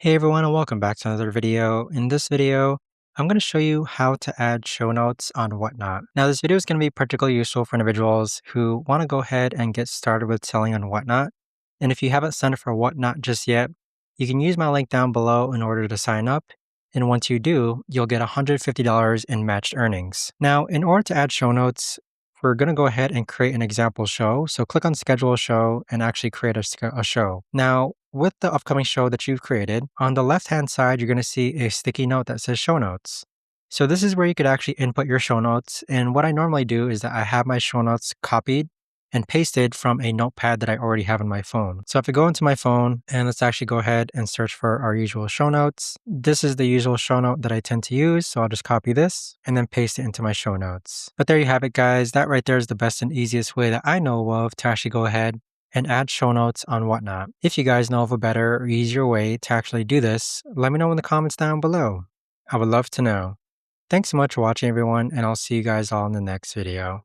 Hey everyone, and welcome back to another video. In this video, I'm going to show you how to add show notes on Whatnot. Now, this video is going to be particularly useful for individuals who want to go ahead and get started with selling on Whatnot. And if you haven't signed up for Whatnot just yet, you can use my link down below in order to sign up. And once you do, you'll get $150 in matched earnings. Now, in order to add show notes, we're going to go ahead and create an example show. So click on schedule a show and actually create a show. Now, with the upcoming show that you've created, on the left-hand side, you're going to see a sticky note that says show notes. So this is where you could actually input your show notes. And what I normally do is that I have my show notes copied and pasted from a notepad that I already have on my phone. So if I go into my phone and let's actually go ahead and search for our usual show notes. This is the usual show note that I tend to use. So I'll just copy this and then paste it into my show notes. But there you have it, guys. That right there is the best and easiest way that I know of to actually go ahead and add show notes on Whatnot. If you guys know of a better or easier way to actually do this, let me know in the comments down below. I would love to know. Thanks so much for watching, everyone, and I'll see you guys all in the next video.